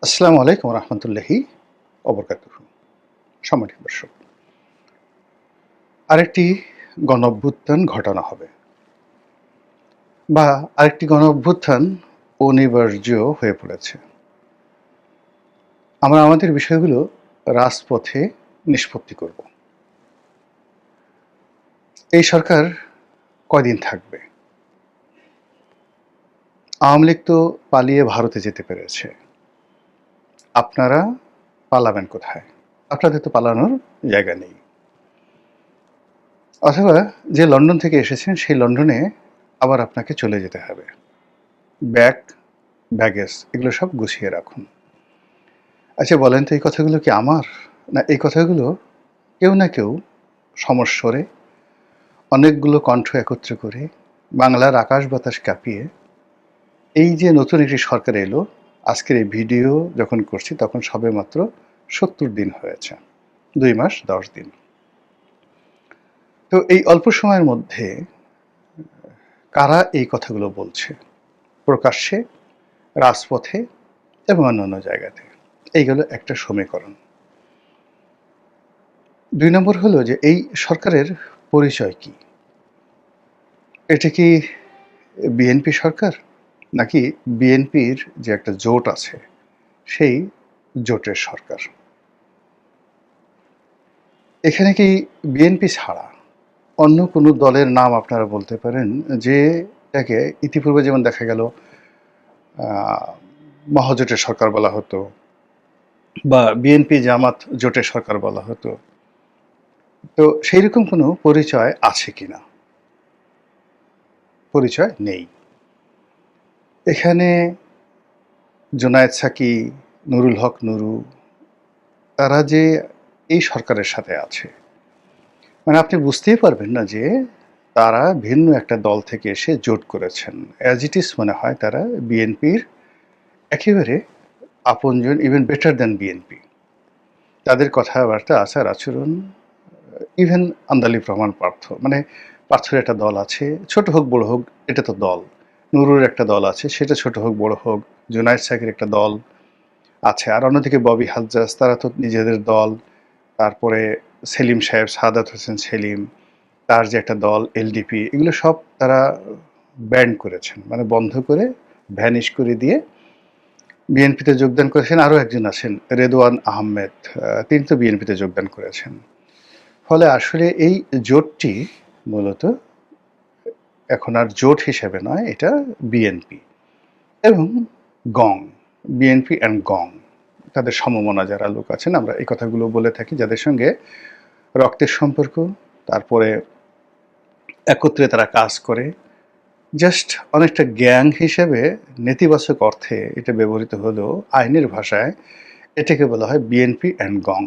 আসসালামু আলাইকুম রহমতুল্লাহি অবরকাতুহু। সম্মানিত দর্শক, আরেকটি গণঅভ্যুত্থান ঘটানো হবে বা আরেকটি গণঅভ্যুত্থান অনিবার্য হয়ে পড়েছে। আমরা আমাদের বিষয়গুলো রাজপথে নিষ্পত্তি করব। এই সরকার কয়দিন থাকবে? আওয়ামী লীগ তো পালিয়ে ভারতে যেতে পেরেছে, আপনারা পালাবেন কোথায়? আপনাদের তো পালানোর জায়গা নেই। অথবা যে লন্ডন থেকে এসেছেন সেই লন্ডনে আবার আপনাকে চলে যেতে হবে। ব্যাগেজ এগুলো সব গুছিয়ে রাখুন। আচ্ছা বলেন তো, এই কথাগুলো কি আমার, না এই কথাগুলো কেউ না কেউ সমস্বরে অনেকগুলো কণ্ঠ একত্র করে বাংলার আকাশ বাতাস কাঁপিয়ে এই যে নতুন একটি সরকার এলো, আজকের এই ভিডিও যখন করছি তখন সবে মাত্র ৭০ দিন হয়েছে, ২ মাস ১০ দিন। তো এই অল্প সময়ের মধ্যে কারা এই কথাগুলো বলছে প্রকাশ্যে, রাজপথে এবং অন্যান্য জায়গাতে? এইগুলো একটা সমীকরণ। ২ নম্বর হলো যে এই সরকারের পরিচয় কি? এটা কি বিএনপি সরকার, নাকি বিএনপির যে একটা জোট আছে সেই জোটের সরকার? এখানে কি বিএনপি ছাড়া অন্য কোনো দলের নাম আপনারা বলতে পারেন যেটাকে ইতিপূর্বে যেমন দেখা গেল মহাজোটের সরকার বলা হতো বা বিএনপি জামাত জোটের সরকার বলা হতো, তো সেই রকম কোনো পরিচয় আছে কিনা? পরিচয় নেই। এখানে জোনায়েদ সাকি, নুরুল হক নুরু, তারা যে এই সরকারের সাথে আছে, মানে আপনি বুঝতেই পারবেন না যে তারা ভিন্ন একটা দল থেকে এসে জোট করেছেন। অ্যাজ ইট ইজ মনে হয় তারা বিএনপির একেবারে আপনজন, ইভেন বেটার দ্যান বিএনপি। তাদের কথাবার্তা, আচার আচরণ, ইভেন আন্দালিব রহমান পার্থ, মানে পার্থর একটা দল আছে, ছোট হোক বড় হোক এটা তো দল। নুরুর একটা দল আছে, সেটা ছোট হোক বড় হোক। জুনায়েদ সাকির একটা দল আছে, আর অন্যদিকে ববি হাজ্জাজ, তারা তো নিজেদের দল। তারপরে সেলিম সাহেব, সাদাত হোসেন সেলিম, তার যে একটা দল এলডিপি, এগুলো সব তারা ব্যান্ড করেছেন, মানে বন্ধ করে ভ্যানিশ করে দিয়ে বিএনপিতে যোগদান করেছেন। আরও একজন আছেন রেদওয়ান আহমেদ, তিনি তো বিএনপিতে যোগদান করেছেন। ফলে আসলে এই জোটটি মূলত এখন আর জোট হিসেবে নয়, এটা বিএনপি এবং গং, বিএনপি অ্যান্ড গং, তাদের সমমনা যারা লোক আছেন, আমরা এই কথাগুলো বলে থাকি, যাদের সঙ্গে রক্তের সম্পর্ক, তারপরে একত্রে তারা কাজ করে, জাস্ট অনেকটা গ্যাং হিসেবে নেতিবাচক অর্থে এটা ব্যবহৃত হলেও আইনের ভাষায় এটাকে বলা হয় বিএনপি অ্যান্ড গং।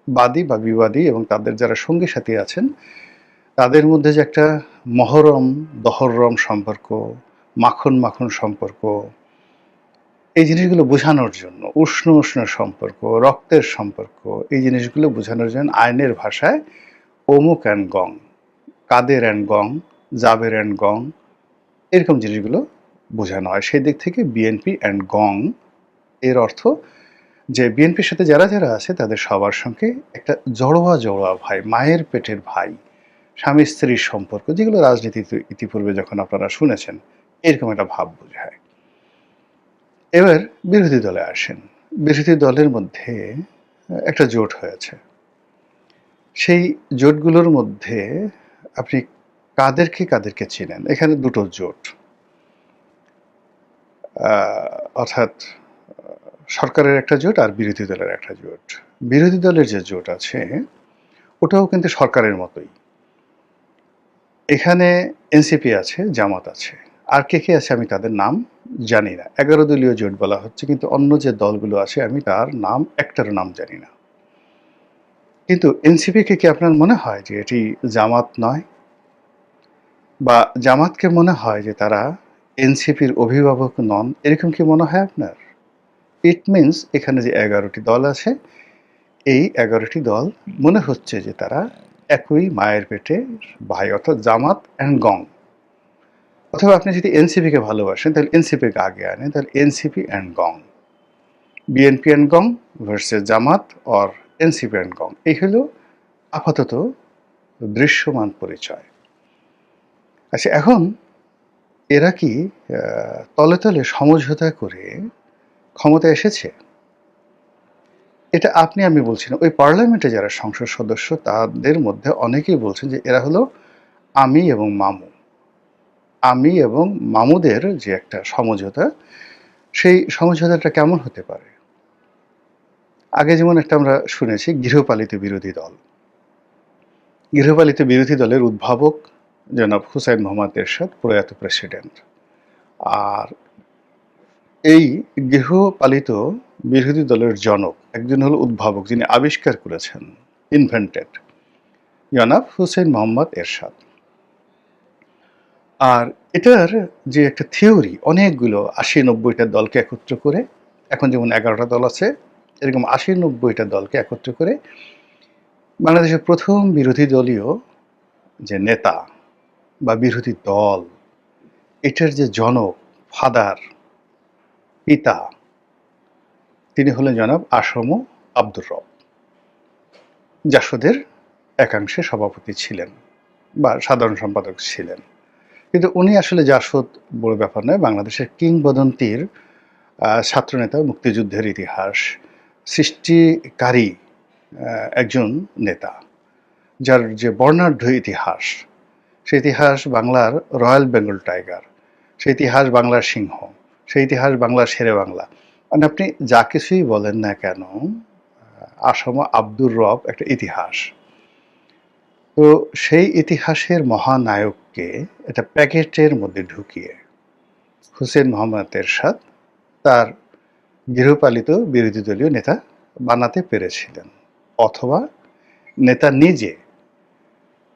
বাদী বা বিবাদী এবং তাদের যারা সঙ্গী সাথী আছেন তাদের মধ্যে যে একটা মহরম দহরম সম্পর্ক, মাখন মাখন সম্পর্ক, এই জিনিসগুলো বোঝানোর জন্য, উষ্ণ উষ্ণ সম্পর্ক, রক্তের সম্পর্ক, এই জিনিসগুলো বোঝানোর জন্য আইনের ভাষায় অমুক অ্যান্ড গং, কাদের অ্যান্ড গং, জাবের অ্যান্ড গং, এরকম জিনিসগুলো বোঝানো হয়। সেই দিক থেকে বিএনপি অ্যান্ড গং এর অর্থ যে বিএনপির সাথে যারা যারা আছে তাদের সবার সঙ্গে একটা জড়োয়া জড়োয়া ভাই, মায়ের পেটের ভাই, স্বামী স্ত্রীর সম্পর্ক, যেগুলো রাজনীতিতে ইতিপূর্বে যখন আপনারা শুনেছেন এরকম একটা ভাব বোঝায়। এবার বিরোধী দলে আসেন। বিরোধী দলের মধ্যে একটা জোট হয়েছে। সেই জোটগুলোর মধ্যে আপনি কাদেরকে কাদেরকে চেনেন? এখানে দুটো জোট, অর্থাৎ সরকারের একটা জোট আর বিরোধী দলের একটা জোট। বিরোধী দলের যে জোট আছে ওটাও কিন্তু সরকারের মতোই। এখানে এনসিপি আছে, জামাত আছে, আর কে কে আছে আমি তাদের নাম জানি না। ১১ দলীয় জোট বলা হচ্ছে, কিন্তু অন্য যে দলগুলো আছে আমি তার নাম একটারও নাম জানি না। কিন্তু এনসিপিকে কি আপনার মনে হয় যে এটি জামাত নয়? বা জামাতকে মনে হয় যে তারা এনসিপির অভিভাবক নন, এরকম কি মনে হয় আপনার? ইট মিনস এখানে যে ১১টি দল আছে, এই ১১টি দল মনে হচ্ছে যে তারা একই মায়ের পেটে ভাই, অর্থাৎ জামাত অ্যান্ড গং। অথবা আপনি যদি এনসিপিকে ভালোবাসেন তাহলে এনসিপিকে আগে আনেন, তাহলে এনসিপি অ্যান্ড গং। বিএনপি অ্যান্ড গং versus Jamaat or NCP and গং, এই হলো আপাতত দৃশ্যমান পরিচয়। আচ্ছা, এখন এরা কি তলে তলে সমঝোতা করে ক্ষমতায় এসেছে? এটা আপনি আমি বলছি না, ওই পার্লামেন্টে যারা সংসদ সদস্য তাদের মধ্যে অনেকেই বলছেন যে এরা হলো আমি এবং মামু। আমি এবং মামুদের যে একটা সমঝোতা, সেই সমঝোতাটা কেমন হতে পারে? আগে যেমন একটা আমরা শুনেছি গৃহপালিত বিরোধী দল। গৃহপালিত বিরোধী দলের উদ্ভাবক জনাব হুসাইন মোহাম্মদ এরশাদ, প্রয়াত প্রেসিডেন্ট। আর এই গৃহপালিত বিরোধী দলের জনক একজন হলো উদ্ভাবক, যিনি আবিষ্কার করেছেন, ইনভেন্টেড, জনাব হুসেইন মোহাম্মদ এরশাদ। আর এটার যে একটা থিওরি, অনেকগুলো ৮০-৯০টা দলকে একত্র করে, এখন যেমন ১১টা দল আছে, এরকম ৮০-৯০টা দলকে একত্র করে বাংলাদেশের প্রথম বিরোধী দলীয় যে নেতা বা বিরোধী দল, এটার যে জনক, ফাদার, পিতা, তিনি হলেন জনাব আসম আব্দুর রব। জাসদের একাংশে সভাপতি ছিলেন বা সাধারণ সম্পাদক ছিলেন, কিন্তু উনি আসলে জাসদ বড় ব্যাপার নয়, বাংলাদেশের কিংবদন্তির ছাত্রনেতা, মুক্তিযুদ্ধের ইতিহাস সৃষ্টিকারী একজন নেতা, যার যে বর্ণাঢ্য ইতিহাস, সেই ইতিহাস বাংলার রয়্যাল বেঙ্গল টাইগার, সেই ইতিহাস বাংলার সিংহ, সেই ইতিহাস বাংলার শেরে বাংলা। মানে আপনি যা কিছুই বলেন না কেন, আসম আব্দুর রব একটা ইতিহাস। তো সেই ইতিহাসের মহানায়ককে একটা প্যাকেটের মধ্যে ঢুকিয়ে হুসেইন মোহাম্মদ এরশাদ তার গৃহপালিত বিরোধী দলীয় নেতা বানাতে পেরেছিলেন, অথবা নেতা নিজে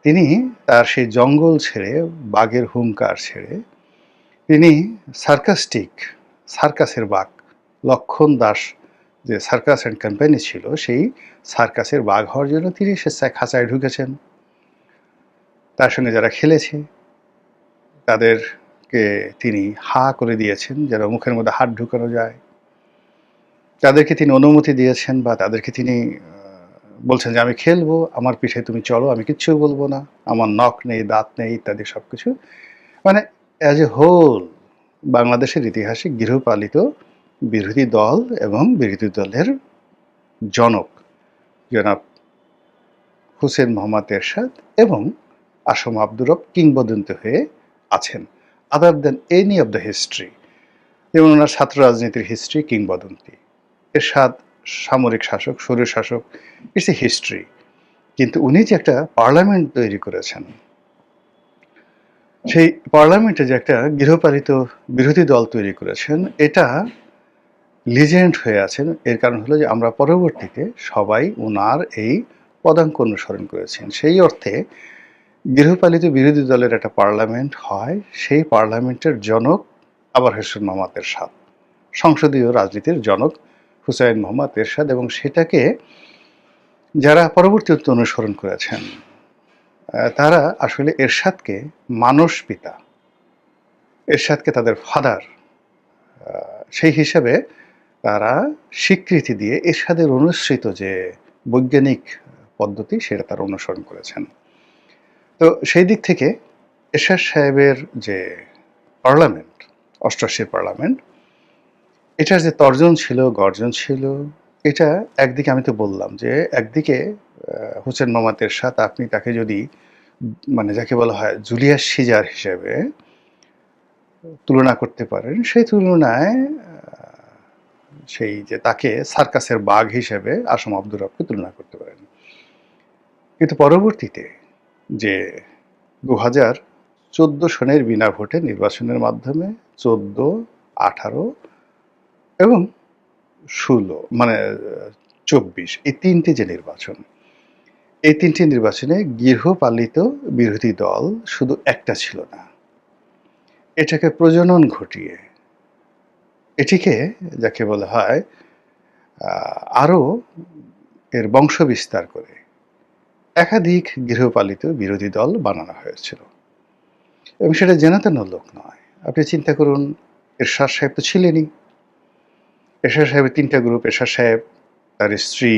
তিনি তার সেই জঙ্গল ছেড়ে, বাঘের হুঙ্কার ছেড়ে, তিনি সার্কাসের বাঘ, লক্ষণ দাস যে সার্কাস অ্যান্ড কোম্পানি ছিল, সেই সার্কাসের বাঘ হওয়ার জন্য তিনি সে খাঁচায় ঢুকেছেন। তার সঙ্গে যারা খেলেছে তাদেরকে তিনি হা করে দিয়েছেন, যারা মুখের মধ্যে হাত ঢুকানো যায় তাদেরকে তিনি অনুমতি দিয়েছেন, বা তাদেরকে তিনি বলছেন যে আমি খেলবো, আমার পিঠে তুমি চলো, আমি কিচ্ছু বলবো না, আমার নখ নেই, দাঁত নেই, ইত্যাদি সব কিছু। মানে অ্যাজ এ হোল বাংলাদেশের ইতিহাসে গৃহপালিত বিরোধী দল এবং বিরোধী দলের জনক জনাব হুসেইন মোহাম্মদ এরশাদ এবং আসম আব্দুর রব কিংবদন্তি হয়ে আছেন, other than any of the history. যেমন ওনার ছাত্র রাজনীতির হিস্ট্রি কিংবদন্তি, এরশাদ সামরিক শাসক, স্বৈর শাসক, ইটস এ হিস্ট্রি। কিন্তু উনি যে একটা পার্লামেন্ট তৈরি করেছেন, সেই পার্লামেন্টে যে একটা গৃহপালিত বিরোধী দল তৈরি করেছেন, এটা লিজেন্ড হয়ে আছেন। এর কারণ হলো যে আমরা পরবর্তীতে সবাই ওনার এই পদাঙ্ক অনুসরণ করেছেন। সেই অর্থে গৃহপালিত বিরোধী দলের একটা পার্লামেন্ট হয়, সেই পার্লামেন্টের জনক আবার হুসেইন মোহাম্মদ এরশাদ, সংসদীয় রাজনীতির জনক হুসাইন মোহাম্মদ এরশাদ। এবং সেটাকে যারা পরবর্তীতে অনুসরণ করেছেন, তারা আসলে এরশাদকে মানস পিতা, এরশাদকে তাদের ফাদার, সেই হিসেবে তারা স্বীকৃতি দিয়ে এরশাদের অনুসৃত যে বৈজ্ঞানিক পদ্ধতি, সেটা তারা অনুসরণ করেছেন। তো সেই দিক থেকে এরশাদ সাহেবের যে পার্লামেন্ট, অষ্টআশির পার্লামেন্ট, এটার যে তর্জন ছিল, গর্জন ছিল, এটা একদিকে আমি তো বললাম যে একদিকে হুসেইন মোহাম্মদ এরশাদ, আপনি তাকে যদি মানে যাকে বলা হয় জুলিয়াস সিজার হিসেবে তুলনা করতে পারেন, সেই তুলনায় সেই যে তাকে সার্কাসের বাঘ হিসেবে আসম আব্দুর রবকে তুলনা করতে পারেন। কিন্তু পরবর্তীতে যে 2014 সনের বিনা ভোটে নির্বাচনের মাধ্যমে 14, 18 এবং 16 মানে 24, এই তিনটি যে নির্বাচন, এই তিনটি নির্বাচনে গৃহপালিত বিরোধী দল শুধু একটা ছিল না, এটাকে প্রজনন ঘটিয়ে, এটিকে যাকে বলা হয় আরও এর বংশ বিস্তার করে একাধিক গৃহপালিত বিরোধী দল বানানো হয়েছিল। এবং সেটা জেনাতেন লোক নয়। আপনি চিন্তা করুন, এরশাদ সাহেব তো ছিলেনই, এরশাদ সাহেবের ৩ টা গ্রুপ, এরশাদ সাহেব, তার স্ত্রী